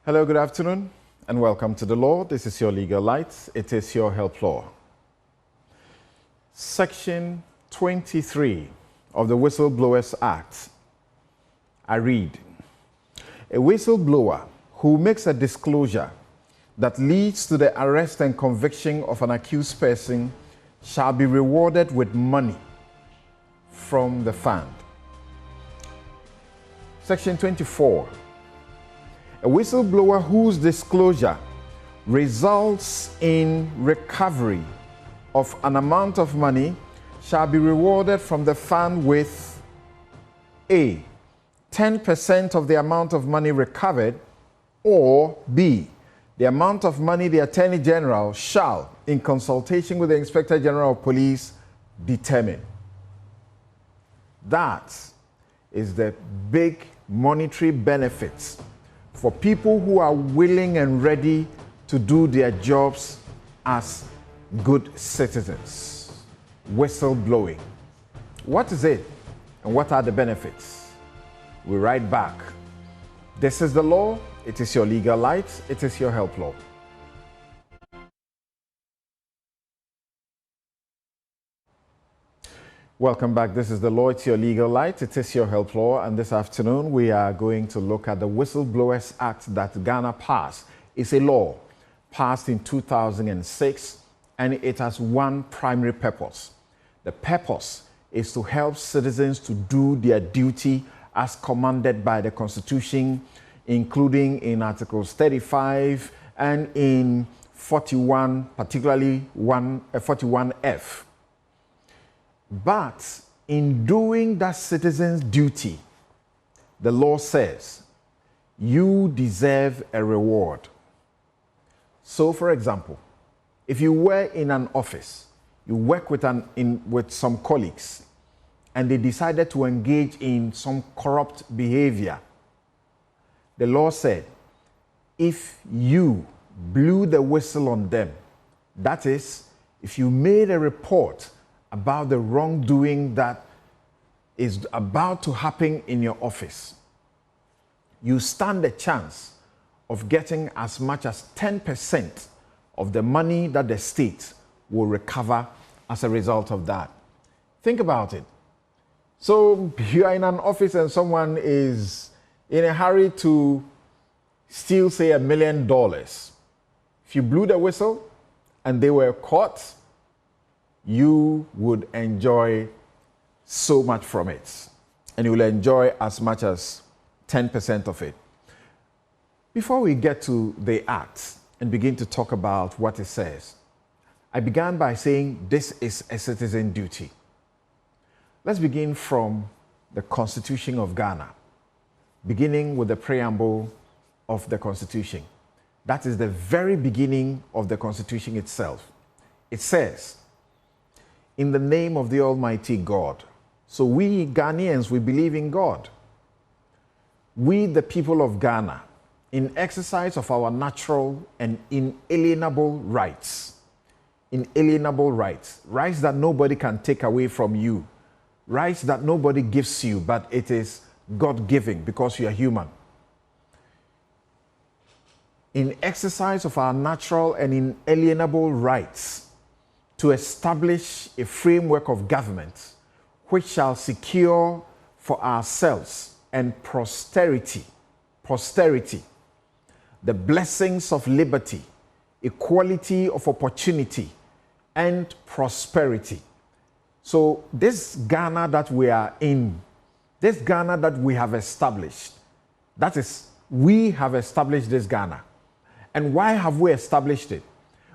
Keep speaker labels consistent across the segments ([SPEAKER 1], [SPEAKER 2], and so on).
[SPEAKER 1] Hello, good afternoon, and welcome to the law. This is your legal light. It is your help law. Section 23 of the Whistleblowers Act. I read, a whistleblower who makes a disclosure that leads to the arrest and conviction of an accused person shall be rewarded with money from the fund. Section 24. A whistleblower whose disclosure results in recovery of an amount of money shall be rewarded from the fund with A, 10% of the amount of money recovered, or B, the amount of money the Attorney General shall, in consultation with the Inspector General of Police, determine. That is the big monetary benefits for people who are willing and ready to do their jobs as good citizens. Whistleblowing. What is it and what are the benefits? We're right back. This is the law. It is your legal light. It is your help law. Welcome back. This is the law. It's your legal light. It is your help law. And this afternoon, we are going to look at the Whistleblowers Act that Ghana passed. It's a law passed in 2006, and it has one primary purpose. The purpose is to help citizens to do their duty as commanded by the Constitution, including in Articles 35 and in 41, particularly 41F. But in doing that citizen's duty, the law says you deserve a reward. So, for example, if you were in an office, you work with some colleagues, and they decided to engage in some corrupt behavior, the law said if you blew the whistle on them, that is, if you made a report about the wrongdoing that is about to happen in your office, you stand a chance of getting as much as 10% of the money that the state will recover as a result of that. Think about it. So you are in an office and someone is in a hurry to steal, say, $1 million. If you blew the whistle and they were caught, you would enjoy so much from it. And you will enjoy as much as 10% of it. Before we get to the Act and begin to talk about what it says, I began by saying this is a citizen duty. Let's begin from the Constitution of Ghana, beginning with the preamble of the Constitution. That is the very beginning of the Constitution itself. It says, in the name of the Almighty God. So we Ghanaians, we believe in God. We, the people of Ghana, in exercise of our natural and inalienable rights, rights that nobody can take away from you, rights that nobody gives you, but it is God-given because you are human. In exercise of our natural and inalienable rights, to establish a framework of government which shall secure for ourselves and posterity the blessings of liberty, equality of opportunity, and prosperity. So this Ghana that we are in, this Ghana that we have established, that is, we have established this Ghana. And why have we established it?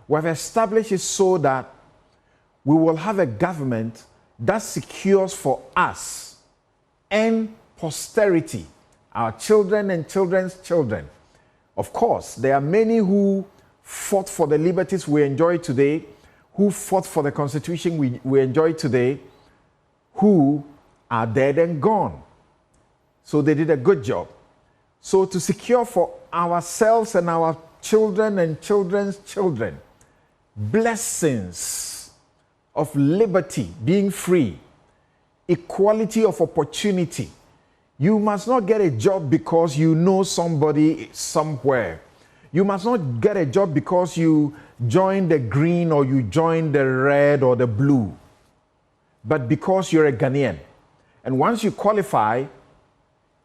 [SPEAKER 1] We have established it so that we will have a government that secures for us and posterity, our children and children's children. Of course, there are many who fought for the liberties we enjoy today, who fought for the Constitution we enjoy today, who are dead and gone. So they did a good job. So to secure for ourselves and our children and children's children blessings of liberty, being free, equality of opportunity, You must not get a job because you know somebody somewhere. You must not get a job because you join the green or you join the red or the blue, but because you're a Ghanaian. And once you qualify,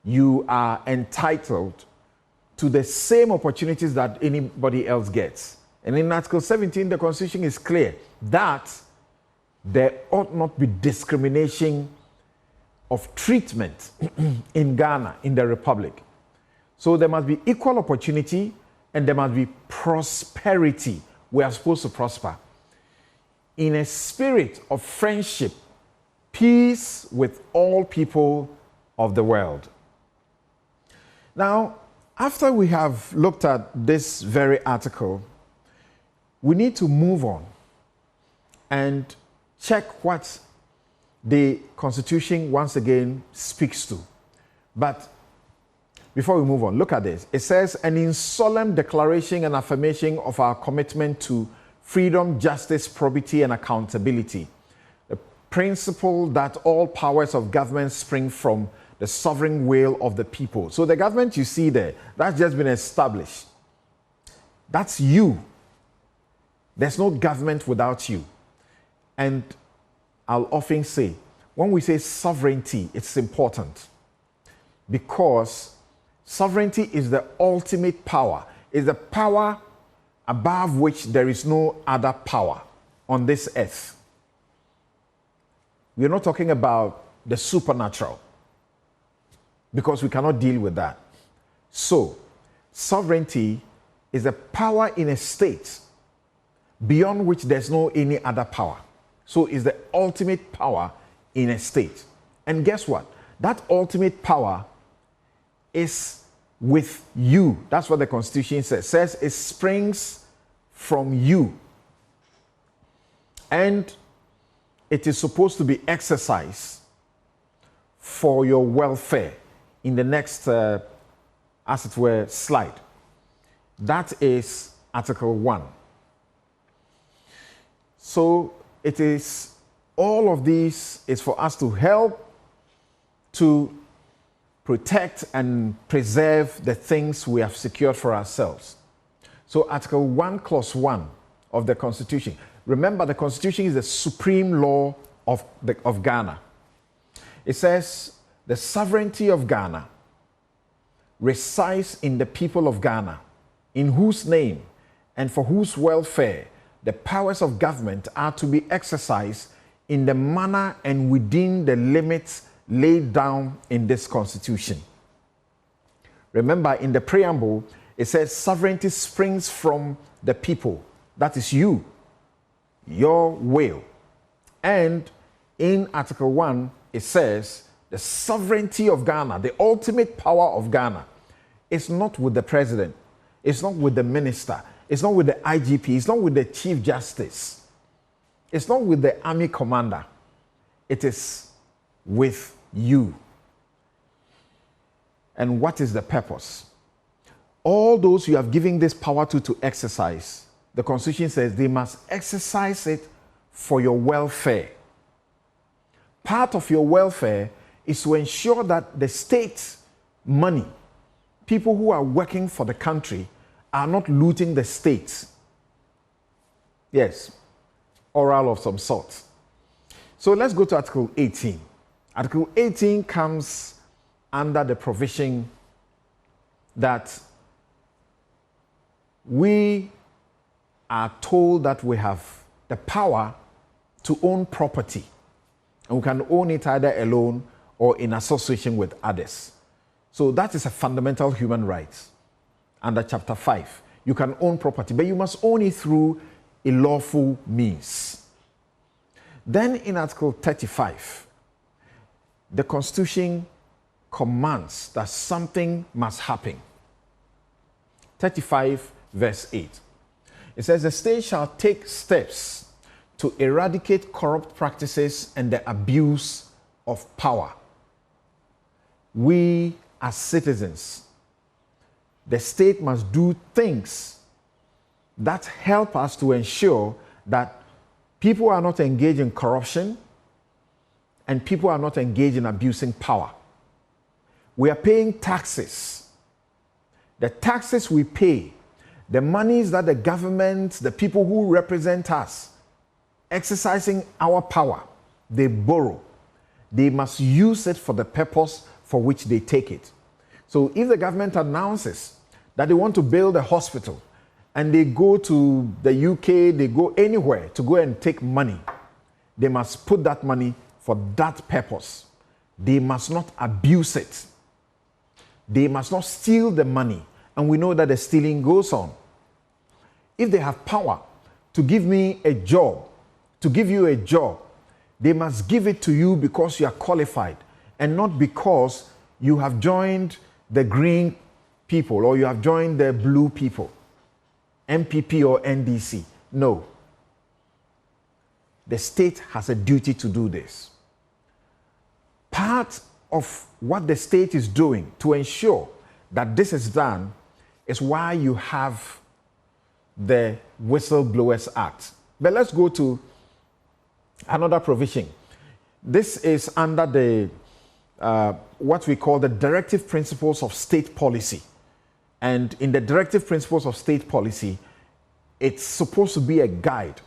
[SPEAKER 1] you are entitled to the same opportunities that anybody else gets. And in Article 17, the Constitution is clear that there ought not be discrimination of treatment in Ghana, in the Republic. So there must be equal opportunity and there must be prosperity. We are supposed to prosper in a spirit of friendship, peace with all people of the world. Now, after we have looked at this very article, we need to move on and check what the Constitution once again speaks to. But before we move on, look at this. It says, "And in solemn declaration and affirmation of our commitment to freedom, justice, probity, and accountability, the principle that all powers of government spring from the sovereign will of the people." So the government you see there, that's just been established. That's you. There's no government without you. And I'll often say, when we say sovereignty, it's important because sovereignty is the ultimate power, is the power above which there is no other power on this earth. We're not talking about the supernatural because we cannot deal with that. So, sovereignty is a power in a state beyond which there's no any other power. So it's the ultimate power in a state. And guess what? That ultimate power is with you. That's what the Constitution says. It says it springs from you. And it is supposed to be exercised for your welfare. In the next, as it were, slide. That is Article 1. So it is, all of these is for us to help to protect and preserve the things we have secured for ourselves. So Article 1, Clause 1 of the Constitution. Remember, the Constitution is the supreme law of Ghana. It says, the sovereignty of Ghana resides in the people of Ghana, in whose name and for whose welfare the powers of government are to be exercised in the manner and within the limits laid down in this Constitution. Remember, in the preamble, it says sovereignty springs from the people. That is you, your will. And in Article 1, it says the sovereignty of Ghana, the ultimate power of Ghana, is not with the president. It's not with the minister. It's not with the IGP. It's not with the Chief Justice. It's not with the army commander. It is with you. And what is the purpose? All those you have given this power to exercise, the Constitution says they must exercise it for your welfare. Part of your welfare is to ensure that the state's money, people who are working for the country, are not looting the state. Yes, oral of some sort. So let's go to Article 18. Article 18 comes under the provision that we are told that we have the power to own property. And we can own it either alone or in association with others. So that is a fundamental human right. Under Chapter 5, you can own property, but you must own it through a lawful means. Then in Article 35, the Constitution commands that something must happen. 35 verse 8. It says, the state shall take steps to eradicate corrupt practices and the abuse of power. We as citizens, the state must do things that help us to ensure that people are not engaged in corruption and people are not engaged in abusing power. We are paying taxes. The taxes we pay, the monies that the government, the people who represent us, exercising our power, they borrow. They must use it for the purpose for which they take it. So if the government announces that they want to build a hospital and they go to the UK, they go anywhere to go and take money, they must put that money for that purpose. They must not abuse it. They must not steal the money. And we know that the stealing goes on. If they have power to give me a job, to give you a job, they must give it to you because you are qualified and not because you have joined the green people or you have joined the blue people, MPP or NDC. No. The state has a duty to do this. Part of what the state is doing to ensure that this is done is why you have the Whistleblowers Act. But let's go to another provision. This is under the what we call the Directive Principles of State Policy. And in the Directive Principles of State Policy, it's supposed to be a guide.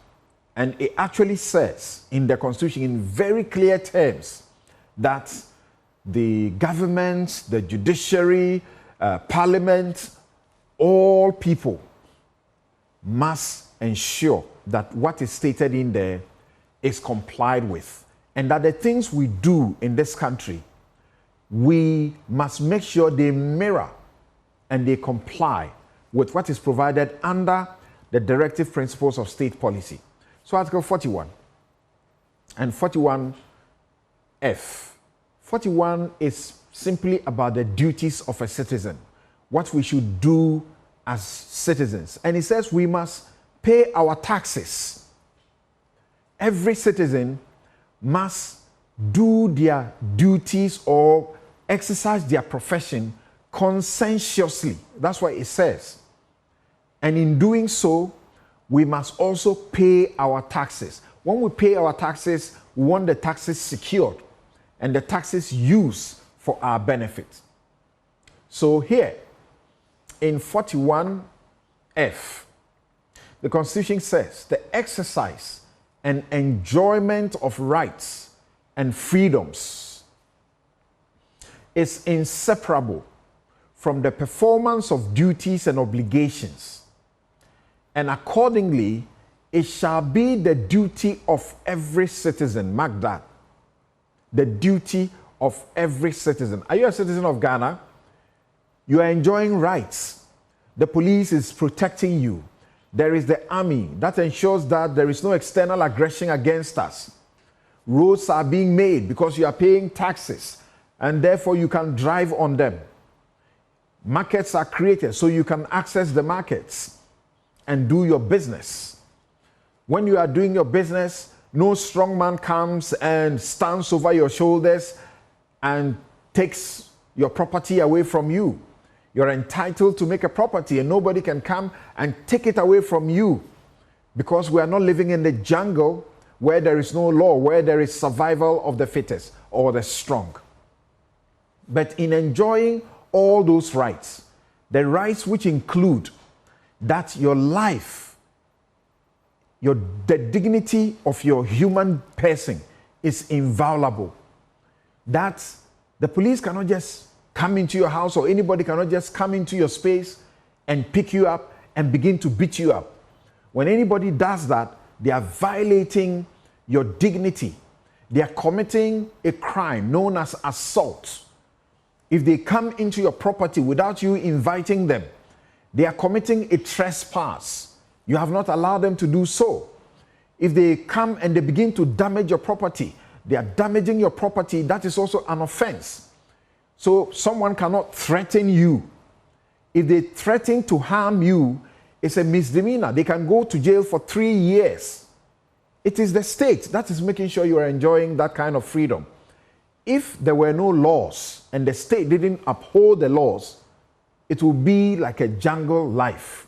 [SPEAKER 1] And it actually says in the Constitution in very clear terms that the government, the judiciary, parliament, all people must ensure that what is stated in there is complied with. And that the things we do in this country, we must make sure they mirror and they comply with what is provided under the Directive Principles of State Policy. So Article 41 and 41F. 41 is simply about the duties of a citizen, what we should do as citizens. And it says we must pay our taxes. Every citizen must do their duties or exercise their profession conscientiously. That's what it says. And in doing so, we must also pay our taxes. When we pay our taxes, we want the taxes secured and the taxes used for our benefit. So here, in 41F, the Constitution says the exercise and enjoyment of rights and freedoms is inseparable from the performance of duties and obligations. And accordingly, it shall be the duty of every citizen. Mark that. The duty of every citizen. Are you a citizen of Ghana? You are enjoying rights. The police is protecting you. There is the army that ensures that there is no external aggression against us. Roads are being made because you are paying taxes and therefore you can drive on them. Markets are created so you can access the markets and do your business. When you are doing your business, no strong man comes and stands over your shoulders and takes your property away from you. You're entitled to make a property and nobody can come and take it away from you, because we are not living in the jungle where there is no law, where there is survival of the fittest or the strong. But in enjoying all those rights, the rights which include that your life, the dignity of your human person is inviolable, that the police cannot just come into your house or anybody cannot just come into your space and pick you up and begin to beat you up. When anybody does that, they are violating your dignity. They are committing a crime known as assault. If they come into your property without you inviting them, they are committing a trespass. You have not allowed them to do so. If they come and they begin to damage your property, they are damaging your property. That is also an offense. So someone cannot threaten you. If they threaten to harm you, it's a misdemeanor. They can go to jail for 3 years. It is the state that is making sure you are enjoying that kind of freedom. If there were no laws and the state didn't uphold the laws, it will be like a jungle life.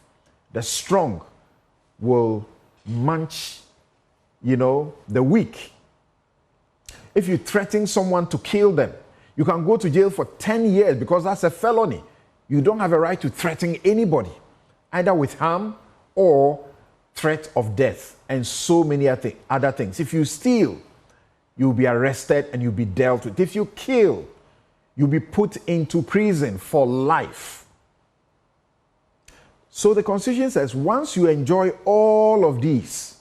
[SPEAKER 1] The strong will munch, the weak. If you threaten someone to kill them, You can go to jail for 10 years because that's a felony. You don't have a right to threaten anybody, either with harm or threat of death, and so many other things. If you steal, you'll be arrested and you'll be dealt with. If you kill, you'll be put into prison for life. So the Constitution says once you enjoy all of these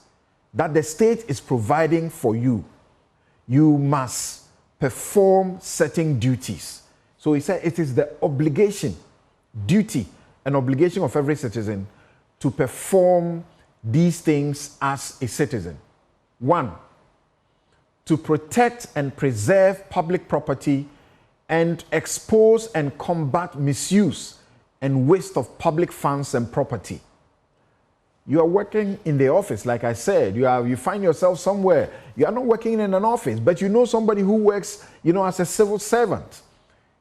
[SPEAKER 1] that the state is providing for you, you must perform certain duties. So he said it is the obligation, duty, and obligation of every citizen to perform these things as a citizen. 1, to protect and preserve public property and expose and combat misuse and waste of public funds and property. You are working in the office, like I said. You find yourself somewhere. You are not working in an office, but you know somebody who works, as a civil servant.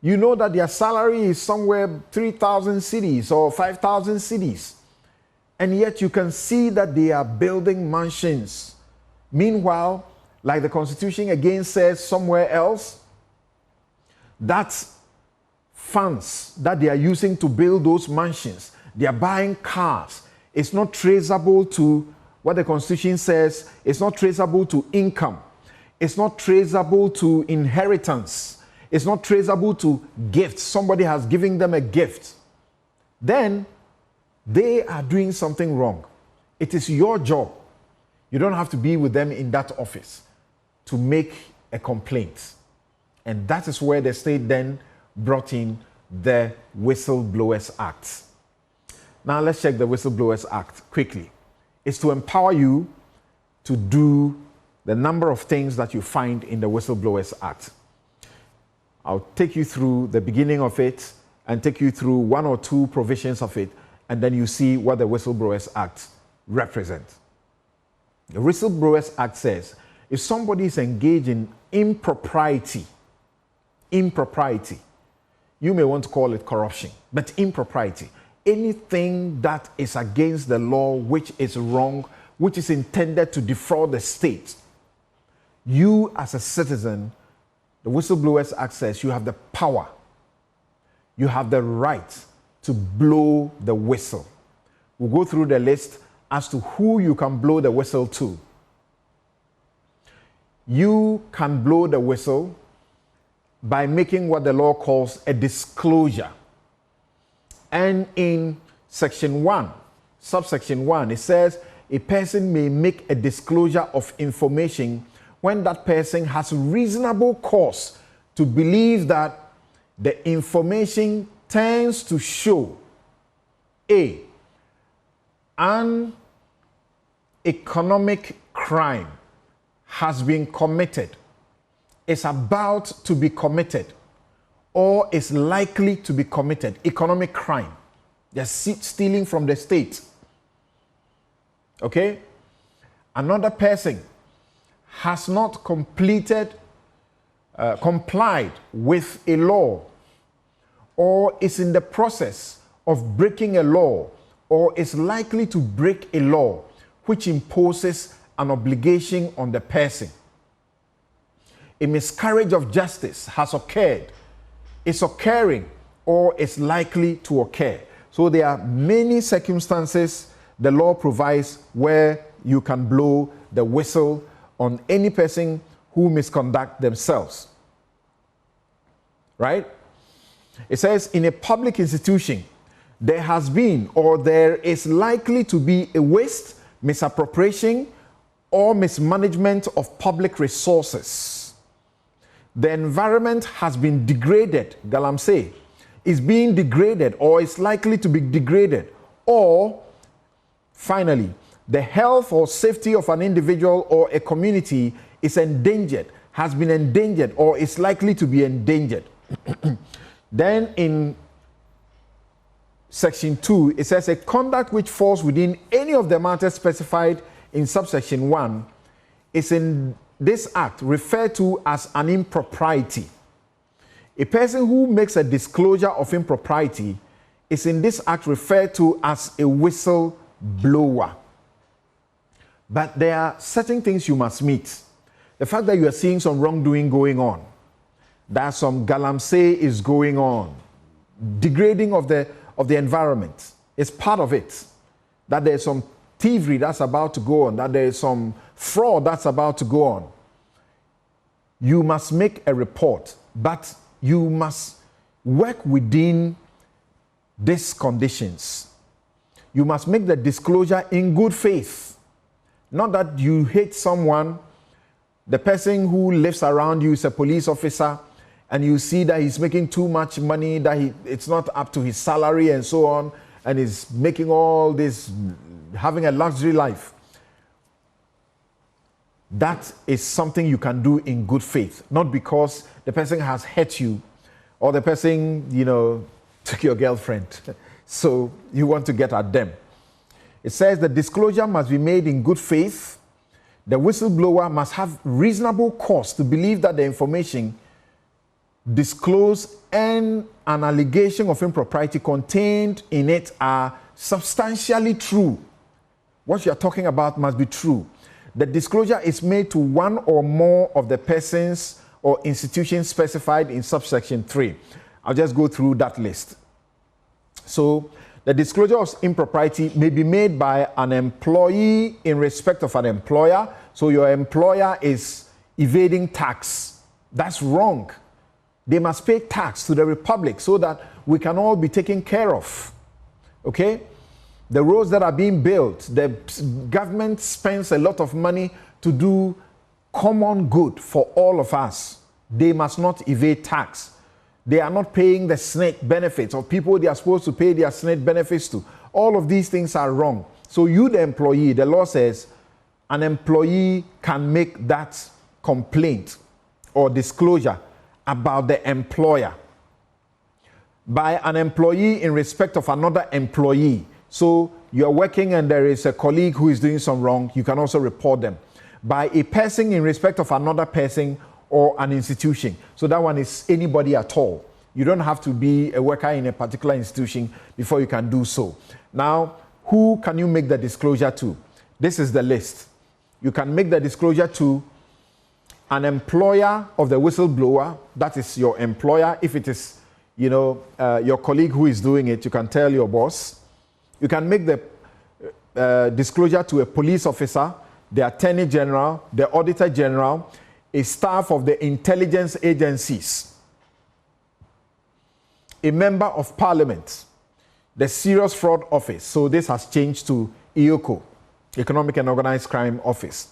[SPEAKER 1] You know that their salary is somewhere 3,000 cedis or 5,000 cedis. And yet you can see that they are building mansions. Meanwhile, like the Constitution again says somewhere else, that's funds that they are using to build those mansions. They are buying cars. It's not traceable to what the Constitution says. It's not traceable to income. It's not traceable to inheritance. It's not traceable to gifts. Somebody has given them a gift. Then they are doing something wrong. It is your job. You don't have to be with them in that office to make a complaint. And that is where the state then brought in the Whistleblowers Act. Now let's check the Whistleblowers Act quickly. It's to empower you to do the number of things that you find in the Whistleblowers Act. I'll take you through the beginning of it and take you through 1 or 2 provisions of it, and then you see what the Whistleblowers Act represents. The Whistleblowers Act says if somebody is engaged in impropriety, you may want to call it corruption, but impropriety, anything that is against the law, which is wrong, which is intended to defraud the state, you as a citizen, the Whistleblowers Act says you have the power, you have the right to blow the whistle. We'll go through the list as to who you can blow the whistle to. You can blow the whistle by making what the law calls a disclosure. And in section 1, subsection 1, it says a person may make a disclosure of information when that person has reasonable cause to believe that the information tends to show A, an economic crime has been committed, is about to be committed, or is likely to be committed. Economic crime. They're stealing from the state. Okay? Another person has not complied with a law, or is in the process of breaking a law, or is likely to break a law which imposes an obligation on the person. A miscarriage of justice has occurred, is occurring, or is likely to occur. So there are many circumstances the law provides where you can blow the whistle on any person who misconduct themselves. Right? It says in a public institution, there has been or there is likely to be a waste, misappropriation, or mismanagement of public resources. The environment has been degraded, galamsey, is being degraded or is likely to be degraded, or finally, the health or safety of an individual or a community is endangered, has been endangered, or is likely to be endangered. Then in section 2, it says a conduct which falls within any of the matters specified in subsection 1 is in this act referred to as an impropriety. A person who makes a disclosure of impropriety is in this act referred to as a whistleblower. But there are certain things you must meet. The fact that you are seeing some wrongdoing going on, that some galamsey is going on, degrading of the environment. It's part of it. That there's some thievery that's about to go on, that there's some fraud that's about to go on. You must make a report, but you must work within these conditions. You must make the disclosure in good faith. Not that you hate someone, the person who lives around you is a police officer, and you see that he's making too much money, that it's not up to his salary and so on, and he's making all this, having a luxury life. That is something you can do in good faith, not because the person has hurt you or the person, took your girlfriend. So you want to get at them. It says the disclosure must be made in good faith. The whistleblower must have reasonable cause to believe that the information disclosed and an allegation of impropriety contained in it are substantially true. What you are talking about must be true. The disclosure is made to one or more of the persons or institutions specified in subsection 3. I'll just go through that list. So, the disclosure of impropriety may be made by an employee in respect of an employer. So, your employer is evading tax. That's wrong. They must pay tax to the Republic so that we can all be taken care of. Okay? The roads that are being built, the government spends a lot of money to do common good for all of us. They must not evade tax. They are not paying the SNET benefits of people they are supposed to pay their SNET benefits to. All of these things are wrong. So you, the employee, the law says an employee can make that complaint or disclosure about the employer by an employee in respect of another employee. So you're working and there is a colleague who is doing some wrong, you can also report them. By a person in respect of another person or an institution. So that one is anybody at all. You don't have to be a worker in a particular institution before you can do so. Now, who can you make the disclosure to? This is the list. You can make the disclosure to an employer of the whistleblower. That is your employer. If it is, your colleague who is doing it, you can tell your boss. You can make the disclosure to a police officer, the attorney general, the auditor general, a staff of the intelligence agencies, a member of parliament, the serious fraud office. So this has changed to EOCO, Economic and Organized Crime Office.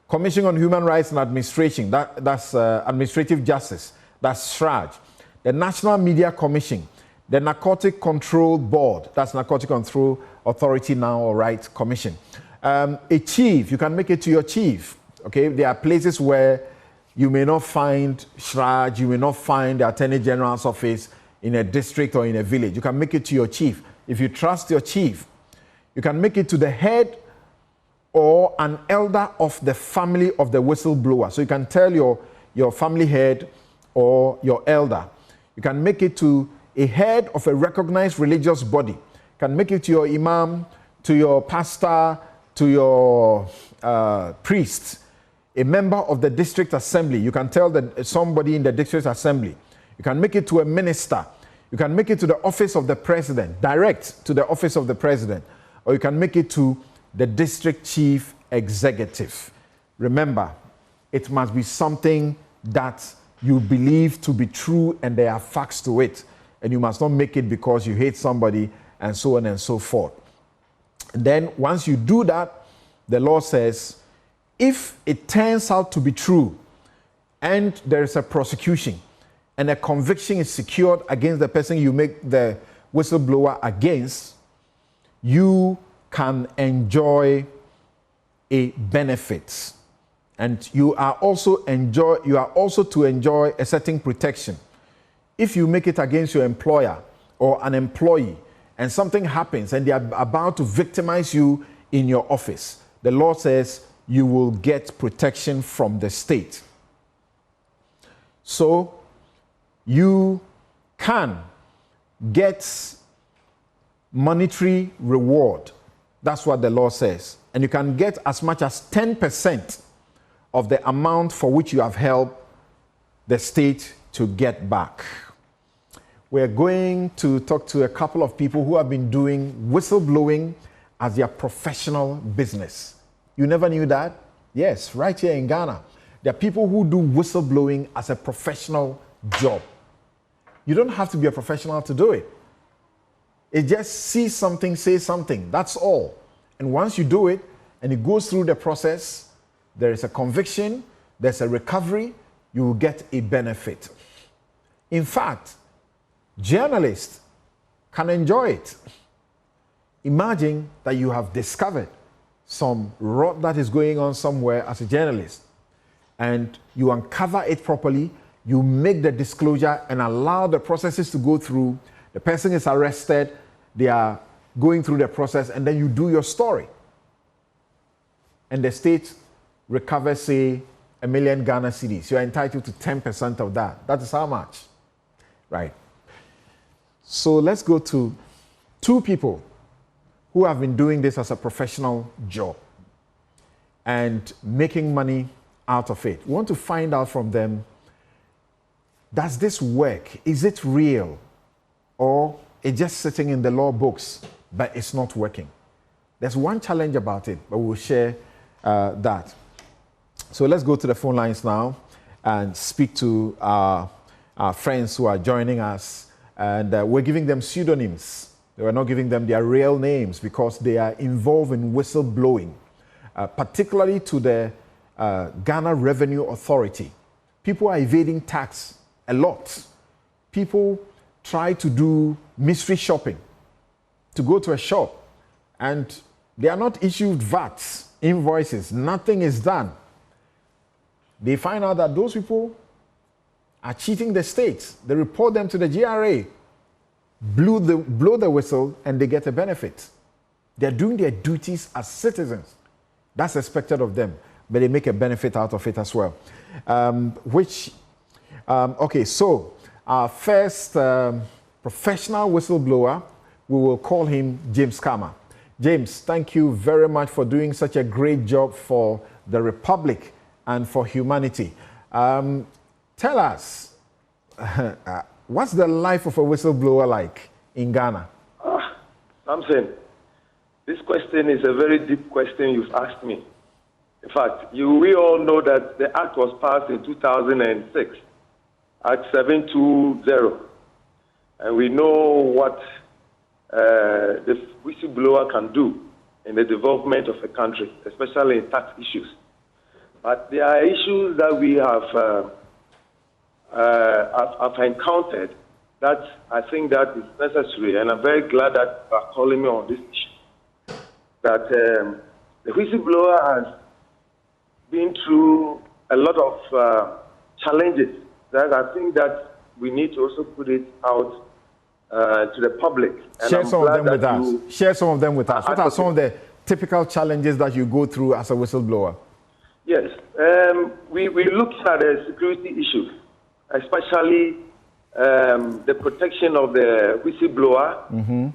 [SPEAKER 1] Commission on Human Rights and Administration, that's Administrative Justice, that's SHRAJ. The National Media Commission, the Narcotic Control Board, that's Narcotic Control Authority now, or Right Commission. A chief, you can make it to your chief. Okay, there are places where you may not find SHRAJ, you may not find the Attorney General's office in a district or in a village. You can make it to your chief. If you trust your chief, you can make it to the head or an elder of the family of the whistleblower. So you can tell your family head or your elder. You can make it to a head of a recognized religious body. You can make it to your imam, to your pastor, to your priest, a member of the district assembly. You can tell that somebody in the district assembly. You can make it to a minister. You can make it to the office of the president, direct to the office of the president. Or you can make it to the district chief executive. Remember, it must be something that you believe to be true and there are facts to it. And you must not make it because you hate somebody and so on and so forth. And then once you do that, the law says, if it turns out to be true and there is a prosecution and a conviction is secured against the person you make the whistleblower against, you can enjoy a benefit. And you are also to enjoy a certain protection. If you make it against your employer or an employee and something happens and they are about to victimize you in your office, the law says you will get protection from the state. So you can get monetary reward. That's what the law says. And you can get as much as 10% of the amount for which you have helped the state to get back. We're going to talk to a couple of people who have been doing whistleblowing as their professional business. You never knew that? Yes, right here in Ghana. There are people who do whistleblowing as a professional job. You don't have to be a professional to do it. It just see something, say something. That's all. And once you do it, and it goes through the process, there is a conviction, there's a recovery, you will get a benefit. In fact, journalists can enjoy it. Imagine that you have discovered some rot that is going on somewhere as a journalist, and you uncover it properly, you make the disclosure and allow the processes to go through. The person is arrested, they are going through the process, and then you do your story. And the state recovers, say, 1 million Ghana cedis. You're entitled to 10% of that. That is how much? Right. So let's go to two people who have been doing this as a professional job and making money out of it. We want to find out from them, does this work? Is it real? Or it's just sitting in the law books, but it's not working? There's one challenge about it, but we'll share that. So let's go to the phone lines now and speak to our friends who are joining us. And we're giving them pseudonyms. We're not giving them their real names because they are involved in whistleblowing, particularly to the Ghana Revenue Authority. People are evading tax a lot. People try to do mystery shopping, to go to a shop, and they are not issued VATs, invoices, nothing is done. They find out that those people are cheating the state. They report them to the GRA, blow the whistle, and they get a benefit. They're doing their duties as citizens. That's expected of them, but they make a benefit out of it as well. Okay, so our first professional whistleblower, we will call him James Kama. James, thank you very much for doing such a great job for the Republic and for humanity. Tell us, what's the life of a whistleblower like in Ghana?
[SPEAKER 2] Samson, this question is a very deep question you've asked me. In fact, we all know that the Act was passed in 2006, Act 720. And we know what the whistleblower can do in the development of a country, especially in tax issues. But there are issues that we have encountered that I think that is necessary, and I'm very glad that you are calling me on this issue. That the whistleblower has been through a lot of challenges that I think that we need to also put it out to the public. And
[SPEAKER 1] Share some of them with us. Share some of them with us. What are some of the typical challenges that you go through as a whistleblower?
[SPEAKER 2] Yes, we look at the security issues, especially the protection of the whistleblower. Mm-hmm.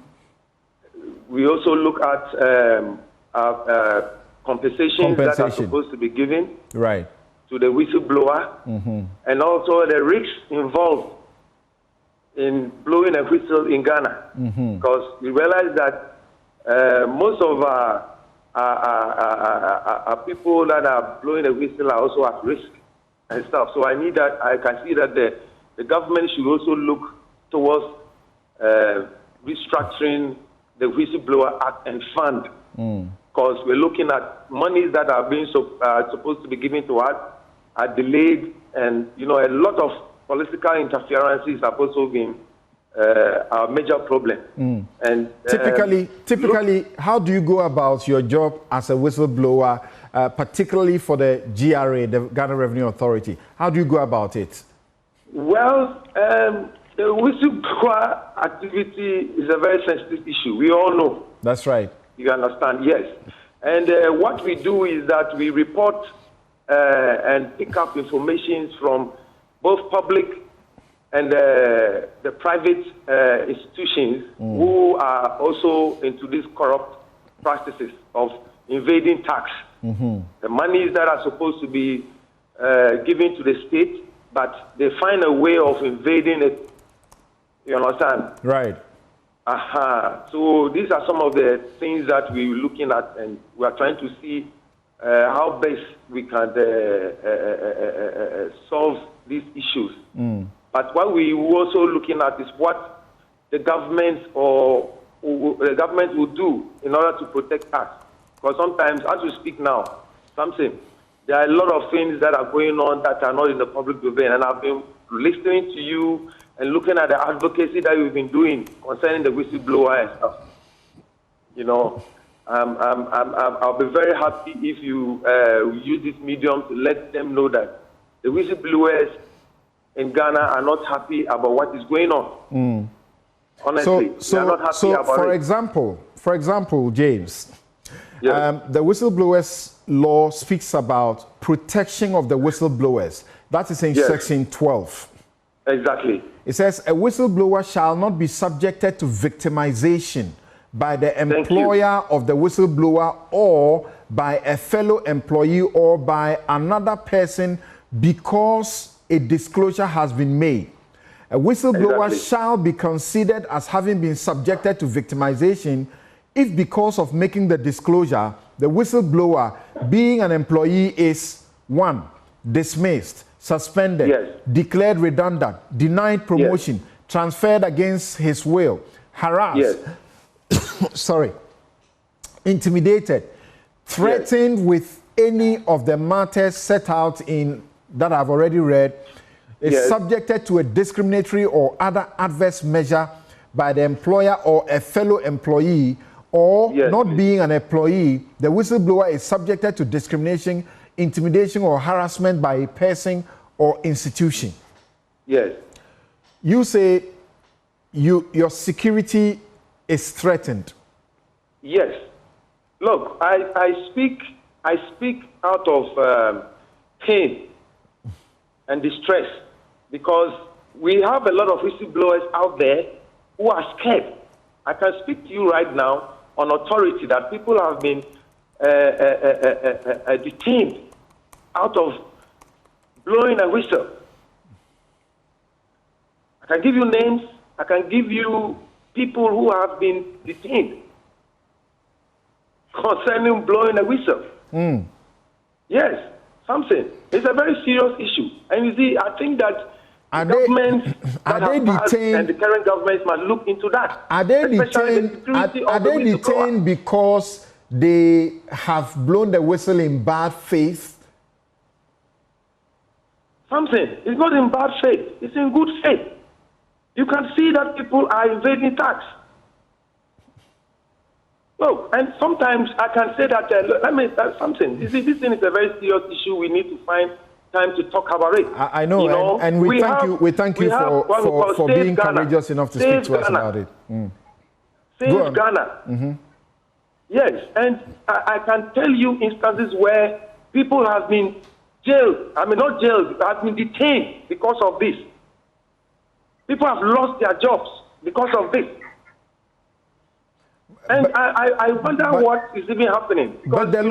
[SPEAKER 2] We also look at compensations that are supposed to be given to the whistleblower, mm-hmm. and also the risks involved in blowing a whistle in Ghana, mm-hmm. because we realize that most of our people that are blowing a whistle are also at risk and stuff. So I can see that the government should also look towards restructuring the Whistleblower Act and fund, because we're looking at monies that are being supposed to be given to us are delayed, and a lot of political interferences have also been a major problem. And
[SPEAKER 1] typically, how do you go about your job as a whistleblower, particularly for the GRA, the Ghana Revenue Authority? How do you go about it?
[SPEAKER 2] Well, the whistleblower activity is a very sensitive issue. We all know.
[SPEAKER 1] That's right.
[SPEAKER 2] You understand? Yes. And what we do is that we report and pick up information from both public and the private institutions who are also into these corrupt practices of invading tax. Mm-hmm. The monies that are supposed to be given to the state but they find a way of invading it. You understand?
[SPEAKER 1] Right.
[SPEAKER 2] So these are some of the things that we're looking at, and we are trying to see how best we can solve these issues. But what we also looking at is what the government the government will do in order to protect us. Because sometimes, as we speak now, there are a lot of things that are going on that are not in the public domain, and I've been listening to you and looking at the advocacy that you've been doing concerning the whistleblower and stuff. You know, I'll be very happy if you use this medium to let them know that the whistleblowers in Ghana are not happy about what is going on. Honestly, they are not happy about it.
[SPEAKER 1] For example, James,
[SPEAKER 2] Yes.
[SPEAKER 1] the whistleblowers law speaks about protection of the whistleblowers. That is in
[SPEAKER 2] Yes.
[SPEAKER 1] section 12.
[SPEAKER 2] Exactly.
[SPEAKER 1] It says a whistleblower shall not be subjected to victimization by the employer of the whistleblower or by a fellow employee or by another person because a disclosure has been made. A whistleblower shall be considered as having been subjected to victimization if because of making the disclosure, the whistleblower being an employee is 1. Dismissed, suspended,
[SPEAKER 2] Yes.
[SPEAKER 1] declared redundant, denied promotion, transferred against his will, harassed, intimidated, threatened with any of the matters set out in that I've already read, is subjected to a discriminatory or other adverse measure by the employer or a fellow employee, or not being an employee, the whistleblower is subjected to discrimination, intimidation, or harassment by a person or institution.
[SPEAKER 2] Yes.
[SPEAKER 1] You say your security is threatened.
[SPEAKER 2] Yes. Look, I speak out of pain and distress because we have a lot of whistleblowers out there who are scared. I can speak to you right now on authority that people have been detained out of blowing a whistle. I can give you names. I can give you people who have been detained concerning blowing a whistle. Yes, something. It's a very serious issue. And you see, I think that the government and the current government must look into that.
[SPEAKER 1] Are they detained because they have blown the whistle in bad faith?
[SPEAKER 2] Something. It's not in bad faith. It's in good faith. You can see that people are evading tax. Look, and sometimes I can say that, let me tell something. You see, this thing is a very serious issue. We need to find time to talk about it.
[SPEAKER 1] I know, you know, and we thank you for being courageous enough to speak to us about it.
[SPEAKER 2] Save Ghana. Yes, and I can tell you instances where people have been jailed. I mean, not jailed, but have been detained because of this. People have lost their jobs because of this. And I wonder what is even happening.
[SPEAKER 1] But the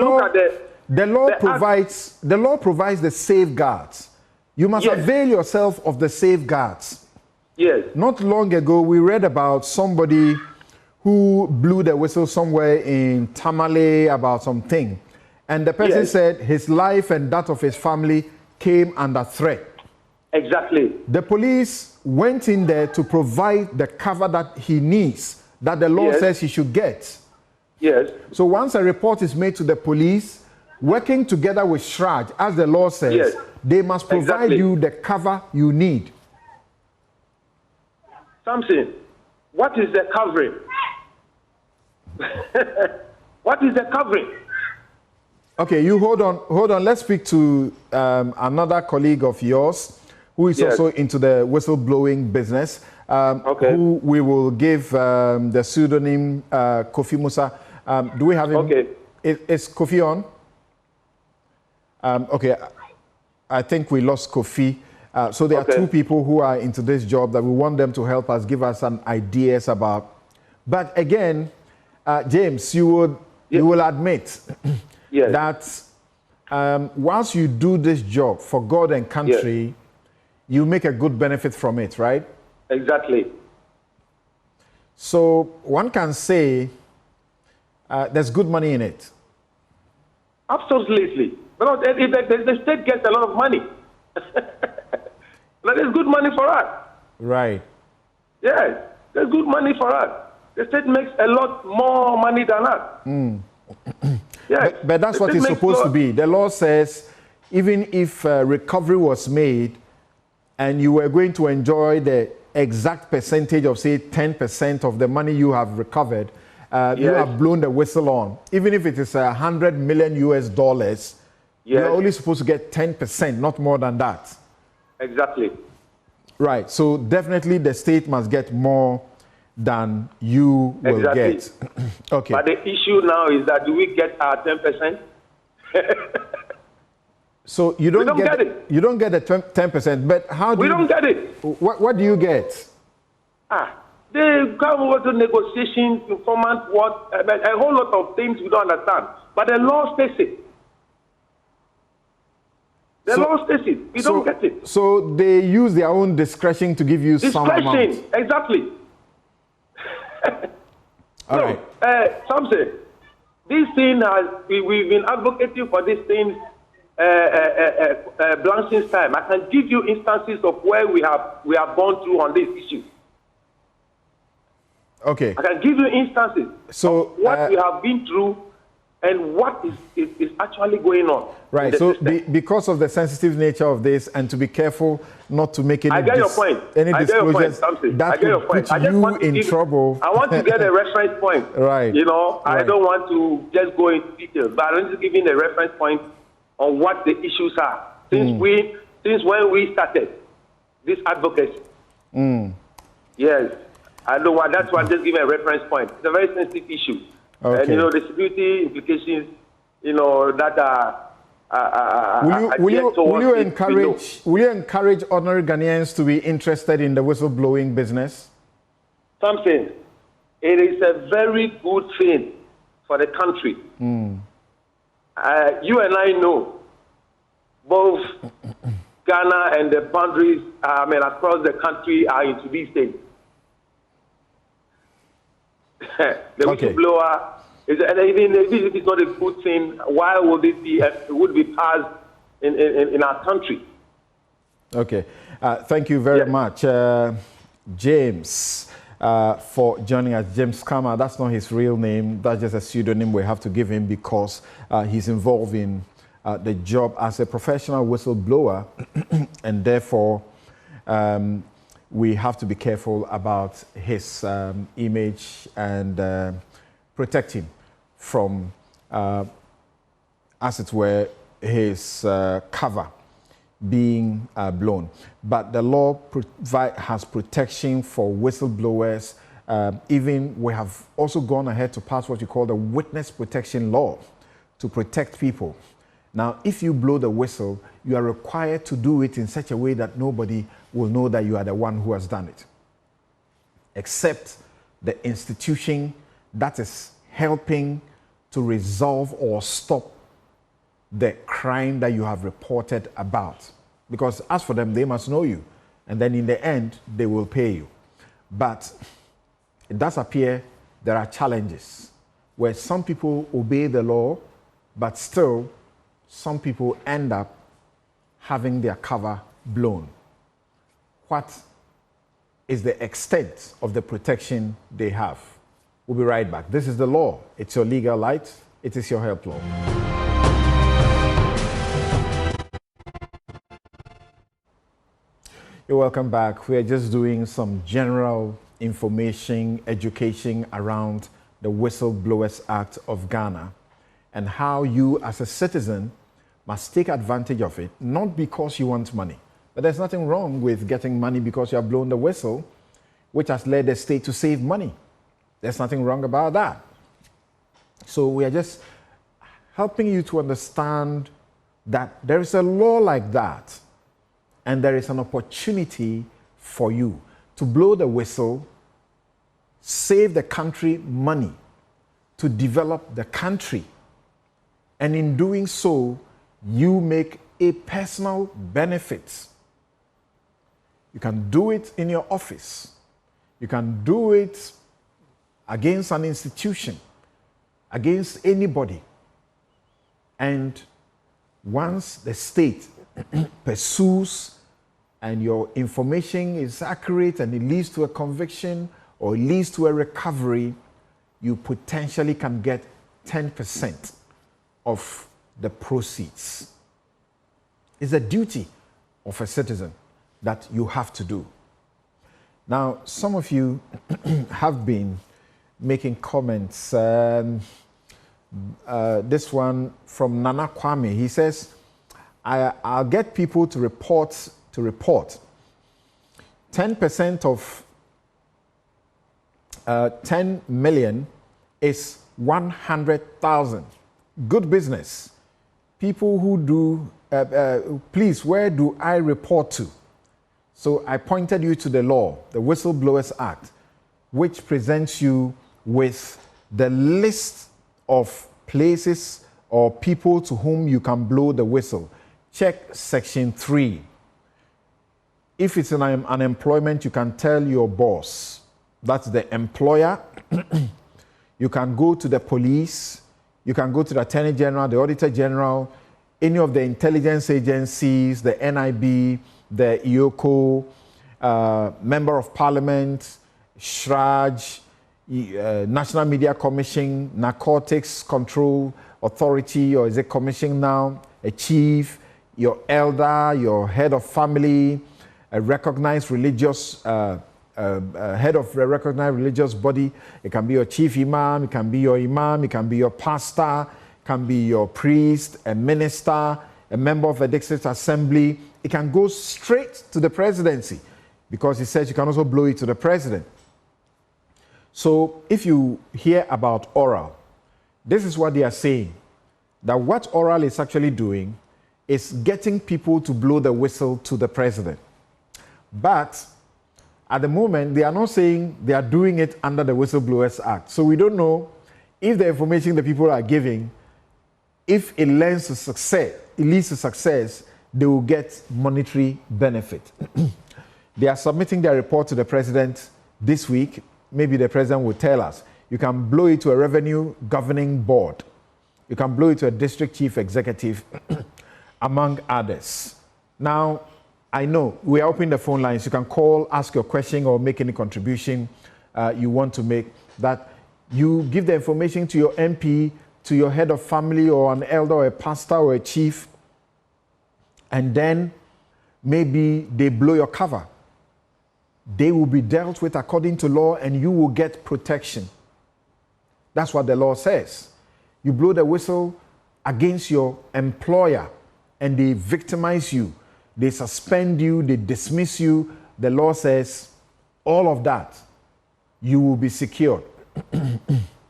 [SPEAKER 1] law provides the safeguards. You must avail yourself of the safeguards.
[SPEAKER 2] Yes.
[SPEAKER 1] Not long ago, we read about somebody who blew the whistle somewhere in Tamale about something. And the person said his life and that of his family came under threat.
[SPEAKER 2] Exactly.
[SPEAKER 1] The police went in there to provide the cover that he needs, that the law says he should get.
[SPEAKER 2] Yes.
[SPEAKER 1] So once a report is made to the police, working together with SHRAJ, as the law says, they must provide you the cover you need.
[SPEAKER 2] Something. What is the covering? What is the covering?
[SPEAKER 1] Okay, you hold on. Let's speak to another colleague of yours who is also into the whistleblowing business, who we will give the pseudonym Kofi Musa. Do we have him?
[SPEAKER 2] Okay.
[SPEAKER 1] Is Kofi on? Okay, I think we lost Kofi. So there are two people who are into this job that we want them to help us, give us some ideas about. But again, James, you will admit that once you do this job for God and country, you make a good benefit from it, right?
[SPEAKER 2] Exactly.
[SPEAKER 1] So one can say there's good money in it.
[SPEAKER 2] Absolutely. Because the state gets a lot of money. But there's good money for us.
[SPEAKER 1] Right.
[SPEAKER 2] Yes, there's good money for us. The state makes a lot more money than us. Yes.
[SPEAKER 1] But that's what it's supposed to be. The law says even if recovery was made and you were going to enjoy the exact percentage of, say, 10% of the money you have recovered, you have blown the whistle on. Even if it is $100 million US, you're only supposed to get 10%, not more than that.
[SPEAKER 2] Exactly.
[SPEAKER 1] Right. So definitely the state must get more than you will get. Okay.
[SPEAKER 2] But the issue now is that do we get our 10%?
[SPEAKER 1] So you don't
[SPEAKER 2] get it.
[SPEAKER 1] You don't get the 10%, but how do
[SPEAKER 2] we don't get it?
[SPEAKER 1] What do you get?
[SPEAKER 2] They come over to negotiations, informant, a whole lot of things we don't understand. But the law states it. The law states it. We don't get it.
[SPEAKER 1] So they use their own discretion to give you some amount.
[SPEAKER 2] Discretion, exactly.
[SPEAKER 1] All right.
[SPEAKER 2] Something. This thing we've been advocating for this thing long since time. I can give you instances of where we have gone through on this issue.
[SPEAKER 1] Okay.
[SPEAKER 2] I can give you instances of what we have been through and what is actually going on.
[SPEAKER 1] Right. So because of the sensitive nature of this, and to be careful not to make any disclosures that could put you in trouble.
[SPEAKER 2] I want to get a reference point.
[SPEAKER 1] Right.
[SPEAKER 2] You know, I don't want to just go into details, but I want to give you a reference point on what the issues are since when we started this advocacy. Yes. I don't want. That's why I'm just giving a reference point. It's a very sensitive issue.
[SPEAKER 1] Okay.
[SPEAKER 2] And, the security implications, that are
[SPEAKER 1] will you encourage ordinary Ghanaians to be interested in the whistleblowing business?
[SPEAKER 2] Something. It is a very good thing for the country. You and I know both Ghana and the boundaries, across the country are into these things. The whistleblower even if it is not a good thing, why would it be? It would be passed in our country. Okay,
[SPEAKER 1] thank you very much, James, for joining us. James Kama. That's not his real name. That's just a pseudonym we have to give him because he's involved in the job as a professional whistleblower, and therefore. We have to be careful about his image and protect him from, as it were, his cover being blown. But the law has protection for whistleblowers. Even we have also gone ahead to pass what you call the witness protection law to protect people. Now, if you blow the whistle, you are required to do it in such a way that nobody will know that you are the one who has done it, except the institution that is helping to resolve or stop the crime that you have reported about. Because as for them, they must know you, and then in the end, they will pay you. But it does appear there are challenges where some people obey the law, but still some people end up having their cover blown. What is the extent of the protection they have? We'll be right back. This is The Law. It's your legal light. It is your help law. You're welcome back. We are just doing some general information, education around the Whistleblowers Act of Ghana and how you as a citizen must take advantage of it, not because you want money. But there's nothing wrong with getting money because you have blown the whistle, which has led the state to save money. There's nothing wrong about that. So we are just helping you to understand that there is a law like that, and there is an opportunity for you to blow the whistle, save the country money, to develop the country. And in doing so, you make a personal benefit You can do it in your office. You can do it against an institution, against anybody. And once the state pursues and your information is accurate and it leads to a conviction or it leads to a recovery, you potentially can get 10% of the proceeds. It's a duty of a citizen that you have to do. Now, some of you have been making comments. This one from Nana Kwame, he says, I'll get people to report. 10% of 10 million is 100,000. Good business. People who do, please, where do I report to? So I pointed you to the law, the Whistleblowers Act, which presents you with the list of places or people to whom you can blow the whistle. Check Section 3. If it's an unemployment, you can tell your boss. That's the employer. You can go to the police. You can go to the Attorney General, the Auditor General, any of the intelligence agencies, the NIB, the IOCO, Member of Parliament, SHRAJ, National Media Commission, Narcotics Control Authority, or is it commission now? A chief, your elder, your head of family, a recognized religious, head of a recognized religious body. It can be your chief imam, it can be your imam, it can be your pastor, it can be your priest, a minister, a member of a district assembly. It can go straight to the presidency because he says you can also blow it to the president. So if you hear about oral, this is what they are saying, that what oral is actually doing is getting people to blow the whistle to the president. But at the moment, they are not saying they are doing it under the Whistleblowers Act. So we don't know if the information the people are giving, if it leads to success, they will get monetary benefit. They are submitting their report to the president this week. Maybe the president will tell us. You can blow it to a revenue governing board. You can blow it to a district chief executive, among others. Now, I know we are opening the phone lines. You can call, ask your question, or make any contribution you want to make. That you give the information to your MP, to your head of family, or an elder, or a pastor, or a chief, and then maybe they blow your cover. They will be dealt with according to law, and you will get protection. That's what the law says. You blow the whistle against your employer, and they victimize you. They suspend you, they dismiss you. The law says all of that, you will be secured.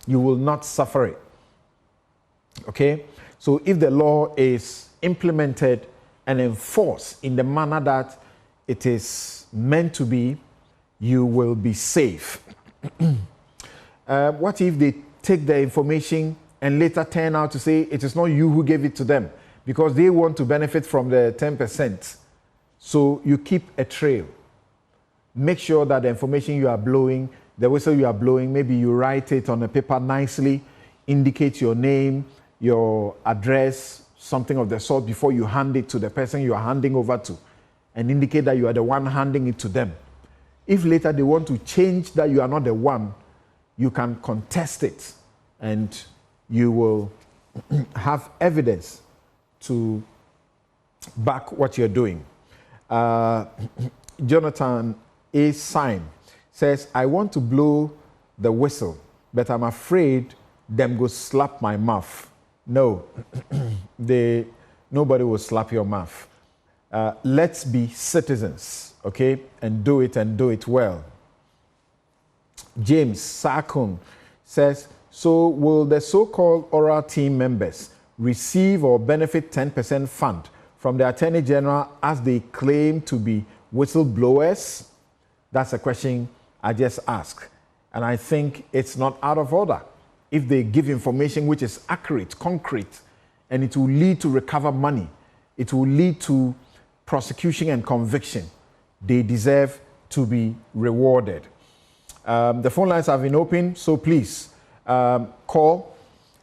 [SPEAKER 1] You will not suffer it. Okay? So if the law is implemented and enforced in the manner that it is meant to be, you will be safe. What if they take the information and later turn out to say it is not you who gave it to them? Because they want to benefit from the 10%. So you keep a trail. Make sure that the information you are blowing, the whistle you are blowing, maybe you write it on a paper nicely, indicate your name, your address, something of the sort before you hand it to the person you are handing over to, and indicate that you are the one handing it to them. If later they want to change that you are not the one, you can contest it and you will have evidence to back what you're doing. Jonathan A. Sign says, I want to blow the whistle, but I'm afraid them go slap my mouth. No, nobody will slap your mouth. Let's be citizens, okay, and do it well. James Sakun says, so will the so-called oral team members receive or benefit 10% fund from the Attorney General as they claim to be whistleblowers? That's a question I just asked. And I think it's not out of order. If they give information which is accurate, concrete, and it will lead to recover money, it will lead to prosecution and conviction, they deserve to be rewarded. The phone lines have been open, so please call.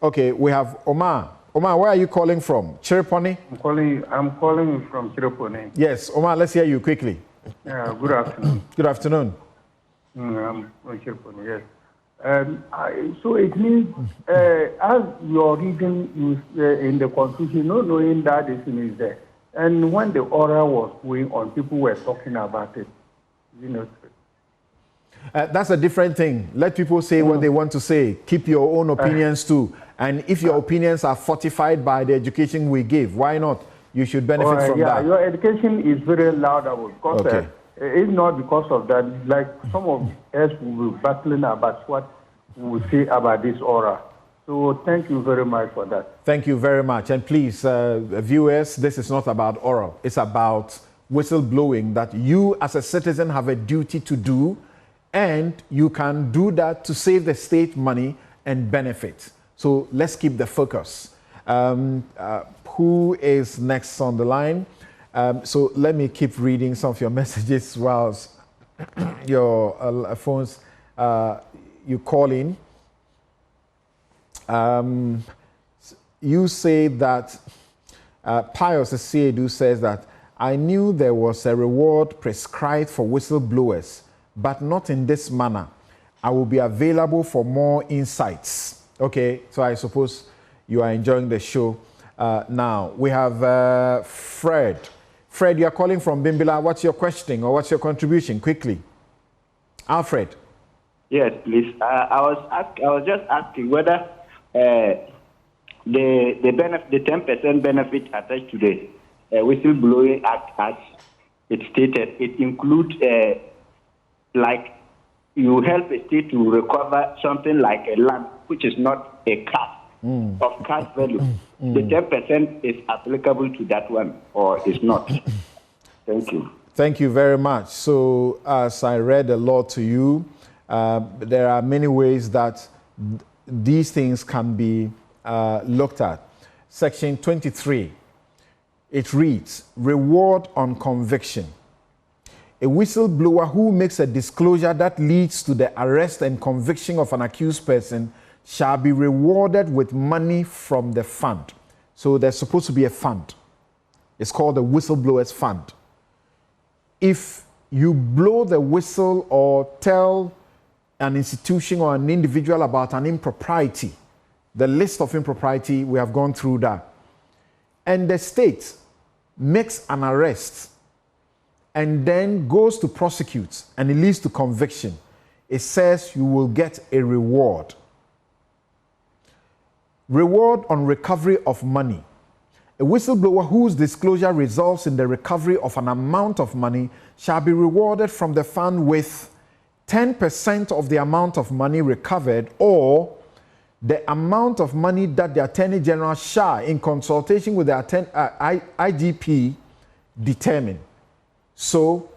[SPEAKER 1] Okay, we have Omar. Omar, where are you calling from? Chiriponi?
[SPEAKER 3] I'm calling from Chiriponi.
[SPEAKER 1] Yes, Omar, let's hear you quickly.
[SPEAKER 3] Good afternoon.
[SPEAKER 1] Good afternoon.
[SPEAKER 3] I'm from Chiriponi, yes. So it means, as you're reading in the Constitution, not knowing that this thing is there. And when the order was going on, people were talking about it. You know.
[SPEAKER 1] That's a different thing. Let people say what they want to say. Keep your own opinions too. And if your opinions are fortified by the education we give, why not? You should benefit from that.
[SPEAKER 3] Your education is very laudable because
[SPEAKER 1] Okay.
[SPEAKER 3] it's not because of that. Like some of us will be battling about what we will say about this order. So thank you very much for that.
[SPEAKER 1] Thank you very much. And please, viewers, this is not about oral. It's about whistleblowing that you as a citizen have a duty to do, and you can do that to save the state money and benefit. So let's keep the focus. Who is next on the line? So let me keep reading some of your messages whilst your phones you call in. You say that Pius Asiedu says that I knew there was a reward prescribed for whistleblowers, but not in this manner. I will be available for more insights. Okay, so I suppose you are enjoying the show now. We have Fred. Fred, you are calling from Bimbila. What's your question or what's your contribution? Quickly. Alfred.
[SPEAKER 4] Yes, please. I was just asking whether the 10% benefit attached to the Whistleblowing Act, as it stated, it includes like you help a state to recover something like a land, which is not a cash of cash value. The 10% is applicable to that one, or is not? Thank you.
[SPEAKER 1] Thank you very much. So, as I read the law to you, there are many ways that these things can be looked at. Section 23, it reads, reward on conviction. A whistleblower who makes a disclosure that leads to the arrest and conviction of an accused person shall be rewarded with money from the fund. So there's supposed to be a fund. It's called the Whistleblowers Fund. If you blow the whistle or tell an institution or an individual about an impropriety, the list of impropriety, we have gone through that, and the state makes an arrest and then goes to prosecute and it leads to conviction, it says you will get a reward. Reward on recovery of money. A whistleblower whose disclosure results in the recovery of an amount of money shall be rewarded from the fund with 10% of the amount of money recovered, or the amount of money that the Attorney General shall, in consultation with the IGP, determine. So,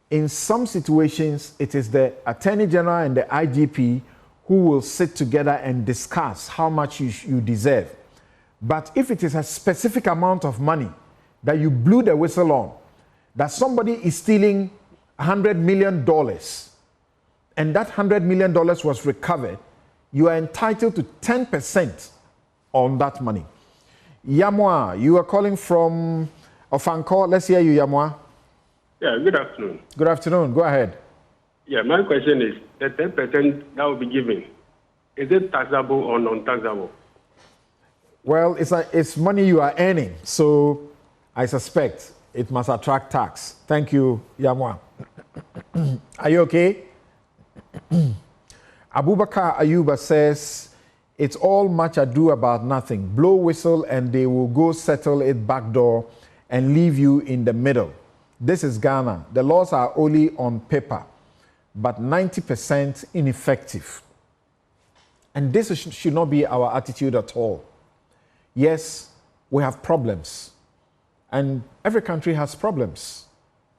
[SPEAKER 1] in some situations, it is the Attorney General and the IGP who will sit together and discuss how much you deserve. But if it is a specific amount of money that you blew the whistle on, that somebody is stealing $100 million, and that $100 million was recovered, you are entitled to 10% on that money. Yamwa, you are calling from Ofanko. Let's hear you, Yamwa.
[SPEAKER 5] Yeah, good afternoon.
[SPEAKER 1] Good afternoon. Go ahead.
[SPEAKER 5] Yeah, my question is, the 10% that will be given, is it taxable or non-taxable?
[SPEAKER 1] Well, it's money you are earning, so I suspect it must attract tax. Thank you, Yamwa. Are you okay? Abubakar Ayuba says, it's all much ado about nothing. Blow whistle and they will go settle it back door and leave you in the middle. This is Ghana. The laws are only on paper, but 90% ineffective. And this should not be our attitude at all. Yes, we have problems. And every country has problems.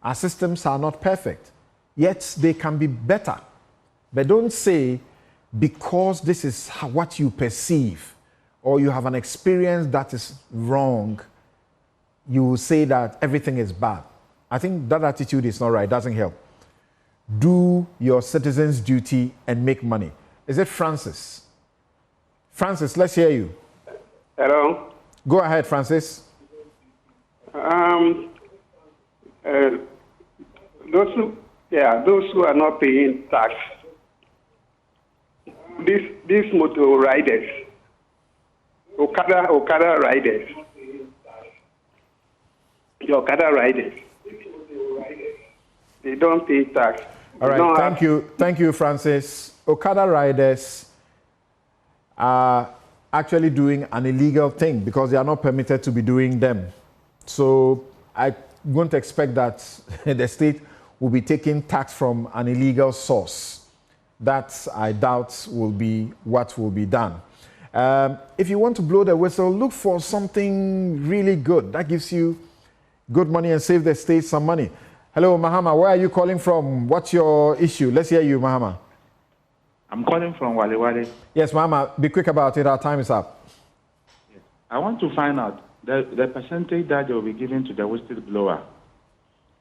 [SPEAKER 1] Our systems are not perfect. Yet they can be better. But don't say, because this is what you perceive, or you have an experience that is wrong, you will say that everything is bad. I think that attitude is not right, doesn't help. Do your citizen's duty and make money. Is it Francis? Francis, let's hear you.
[SPEAKER 6] Hello.
[SPEAKER 1] Go ahead, Francis.
[SPEAKER 6] Those who are not paying tax, these motor riders, Okada riders, the Okada riders, they don't pay tax.
[SPEAKER 1] All right, thank you, Francis. Okada riders are actually doing an illegal thing because they are not permitted to be doing them. So I won't expect that the state will be taking tax from an illegal source. That, I doubt, will be what will be done. If you want to blow the whistle, look for something really good that gives you good money and save the state some money. Hello, Mahama, where are you calling from? What's your issue? Let's hear you, Mahama.
[SPEAKER 7] I'm calling from Wale Wale.
[SPEAKER 1] Yes, Mahama, be quick about it. Our time is up.
[SPEAKER 7] Yes. I want to find out the percentage that they will be given to the whistleblower.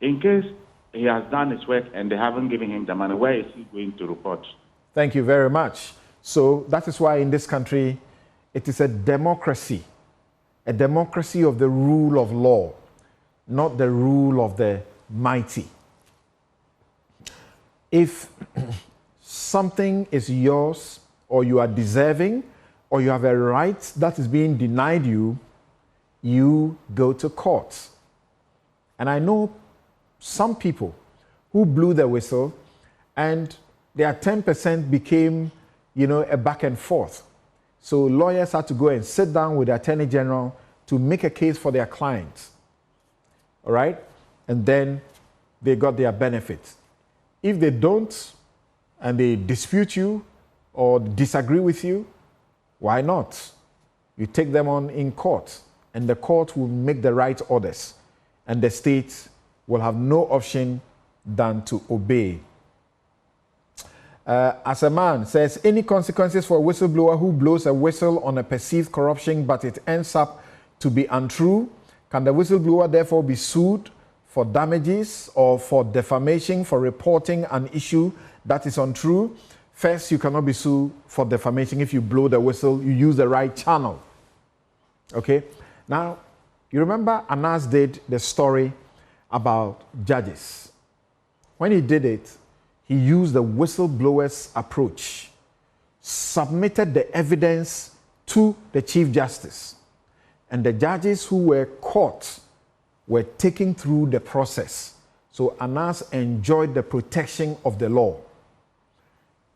[SPEAKER 7] In case he has done his work and they haven't given him the money, where is he going to report?
[SPEAKER 1] Thank you very much. So that is why in this country, it is a democracy of the rule of law, not the rule of the mighty. If something is yours, or you are deserving, or you have a right that is being denied you, you go to court. And I know some people who blew the whistle and their 10% became, a back and forth. So lawyers had to go and sit down with the Attorney General to make a case for their clients. All right? And then they got their benefits. If they don't, and they dispute you or disagree with you, why not? You take them on in court, and the court will make the right orders, and the state will have no option than to obey. As a man says, any consequences for a whistleblower who blows a whistle on a perceived corruption but it ends up to be untrue? Can the whistleblower therefore be sued for damages or for defamation for reporting an issue that is untrue? First, you cannot be sued for defamation if you blow the whistle, you use the right channel. Okay? Now, you remember Anas did the story about judges. When he did it, he used the whistleblower's approach, submitted the evidence to the Chief Justice, and the judges who were caught were taken through the process. So Anas enjoyed the protection of the law,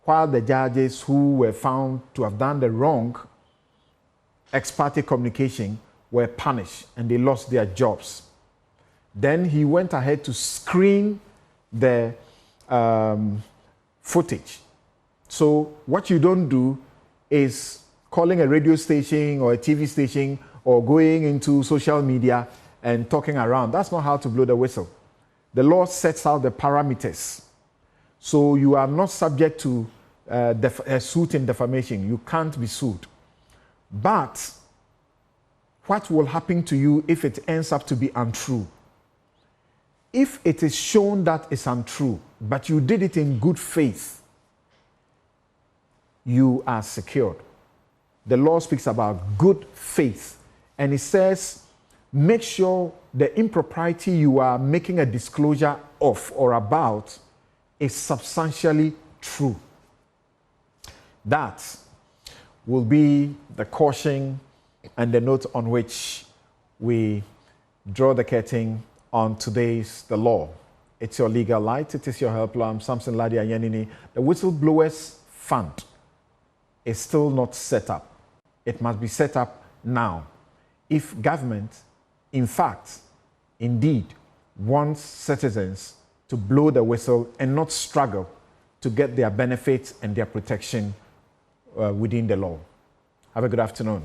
[SPEAKER 1] while the judges who were found to have done the wrong ex parte communication were punished and they lost their jobs. Then he went ahead to screen the footage. So what you don't do is calling a radio station or a TV station or going into social media and talking around. That's not how to blow the whistle. The law sets out the parameters. So you are not subject to a suit in defamation. You can't be sued. But what will happen to you if it ends up to be untrue? If it is shown that it's untrue, but you did it in good faith, you are secured. The law speaks about good faith, and it says, make sure the impropriety you are making a disclosure of or about is substantially true. That will be the caution and the note on which we draw the curtain on today's The Law. It's your legal light. It is your helpline. I'm Samson Ladi Ayenini. The Whistleblowers Fund is still not set up. It must be set up now. If government, in fact, indeed, wants citizens to blow the whistle and not struggle to get their benefits and their protection within the law. Have a good afternoon.